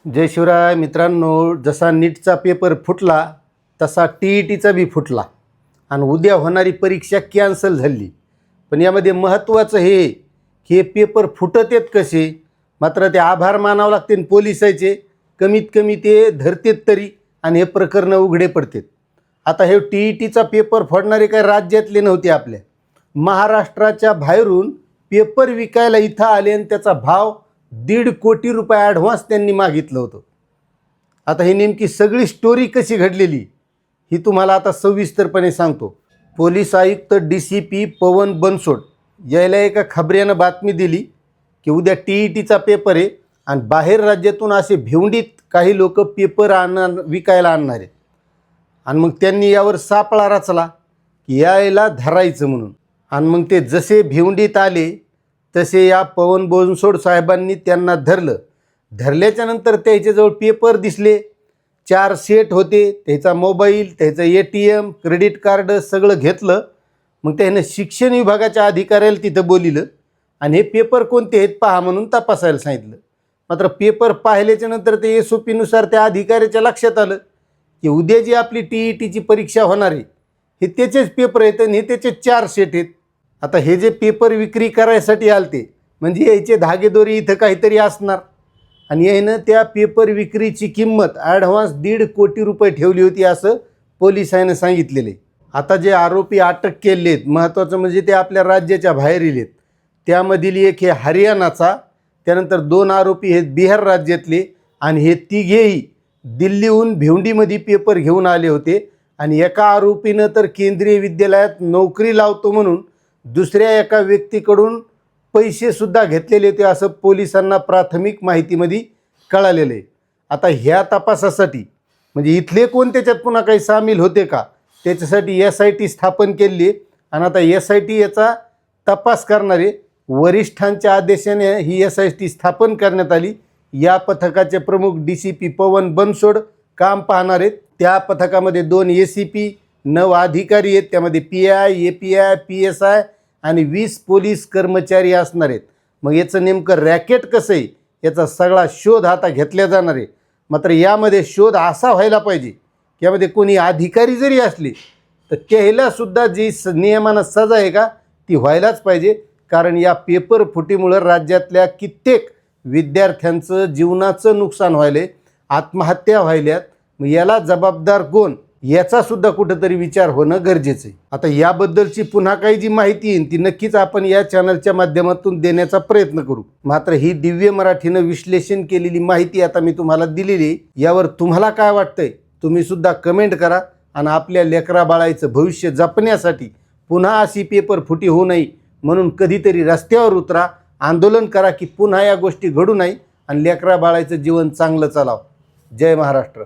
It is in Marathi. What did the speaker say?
जय शिवराय मित्रांनो, जसा नीटचा पेपर फुटला तसा TETचा बी फुटला आणि उद्या होणारी परीक्षा कॅन्सल झाली। पण यामध्ये महत्त्वाचं हे की हे पेपर फुटत आहेत कसे, मात्र ते आभार मानावं लागते पोलिसाचे, कमीत कमी ते धरतेत तरी आणि हे प्रकरण उघडे पडतात। आता हे TETचा पेपर फोडणारे काही राज्यातले नव्हते, आपल्या महाराष्ट्राच्या बाहेरून पेपर विकायला इथं आले आणि त्याचा भाव 1.5 कोटी रुपये ॲडव्हान्स त्यांनी मागितलं होतं। आता ही नेमकी सगळी स्टोरी कशी घडलेली ही तुम्हाला आता सविस्तरपणे सांगतो। पोलीस आयुक्त DCP पवन बनसोड यायला एका खबऱ्यानं बातमी दिली की उद्या TETचा पेपर आहे आणि बाहेर राज्यातून असे भिवंडीत काही लोक पेपर विकायला आणणार आहेत। आणि मग त्यांनी यावर सापळा रचला की यायला धरायचं म्हणून। आणि मग ते जसे भिवंडीत आले तसे या पवन बनसोड साहेबांनी त्यांना धरल्याच्या नंतर त्याच्याजवळ पेपर दिसले, 4 सेट होते, त्याचा मोबाईल, त्याचं ATM, क्रेडिट कार्ड सगळं घेतलं। मग त्यानं शिक्षण विभागाच्या अधिकाऱ्याला तिथं बोलिलं आणि हे पेपर कोणते आहेत पहा म्हणून तपासायला सांगितलं। मात्र पेपर पाहिल्याच्या नंतर ते SOP नुसार त्या अधिकाऱ्याच्या लक्षात आलं की उद्या जी आपली TETची परीक्षा होणार आहे हे त्याचेच पेपर आहेत आणि हे त्याचे 4 सेट आहेत। आता हे जे पेपर विक्री करायसाठी आलते म्हणजे याचे धागेदोरी इथं काहीतरी असणार आणि यानं त्या पेपर विक्रीची किंमत ॲडव्हान्स 1.5 कोटी रुपये ठेवली होती असं पोलिसांनी सांगितलेले। आता जे आरोपी अटक केले आहेत, महत्त्वाचं म्हणजे ते आपल्या राज्याच्या बाहेर आहेत। त्यामधील एक हे हरियाणाचा, त्यानंतर 2 आरोपी आहेत बिहार राज्यातले आणि हे तिघेही दिल्लीहून भिवंडीमध्ये पेपर घेऊन आले होते। आणि एका आरोपीनं तर केंद्रीय विद्यालयात नोकरी लावतो म्हणून दुसऱ्या एका व्यक्तीकडून पैसेसुद्धा घेतलेले होते असं पोलिसांना प्राथमिक माहितीमध्ये कळालेलं आहे। आता ह्या तपासासाठी म्हणजे इथले कोण त्याच्यात पुन्हा काही सामील होते का त्याच्यासाठी SIT स्थापन केली आणि आता SIT याचा तपास करणारे वरिष्ठांच्या आदेशाने ही SIT स्थापन करण्यात आली। या पथकाचे प्रमुख DCP पवन बनसोड काम पाहणार आहेत। त्या पथकामध्ये 2 ACP, 9 अधिकारी आहेत, त्यामध्ये PI, API, PSI आणि 20 पोलीस कर्मचारी असणार आहेत। मग याचं नेमकं रॅकेट कसं आहे याचा सगळा शोध आता घेतला जाणार आहे। मात्र यामध्ये शोध असा व्हायला पाहिजे की यामध्ये कोणी अधिकारी जरी असले तर त्यालासुद्धा जी नियमानं सजा आहे का ती व्हायलाच पाहिजे, कारण या पेपर फुटीमुळं राज्यातल्या कित्येक विद्यार्थ्यांचं जीवनाचं नुकसान व्हायले, आत्महत्या व्हायल्यात। मग याला जबाबदार कोण याचा सुद्धा कुठेतरी विचार होणं गरजेचं आहे। आता याबद्दलची पुन्हा काही जी माहिती येईल ती नक्कीच आपण या चॅनलच्या माध्यमातून देण्याचा प्रयत्न करू। मात्र ही दिव्य मराठीनं विश्लेषण केलेली माहिती आता मी तुम्हाला दिलेली आहे, यावर तुम्हाला काय वाटतंय तुम्ही सुद्धा कमेंट करा। आणि आपल्या लेकरा बाळाचं भविष्य जपण्यासाठी पुन्हा अशी पेपर फुटी होऊ नये म्हणून कधीतरी रस्त्यावर उतरा, आंदोलन करा की पुन्हा या गोष्टी घडू नये आणि लेकरा बाळाचं जीवन चांगलं चालावं। जय महाराष्ट्र।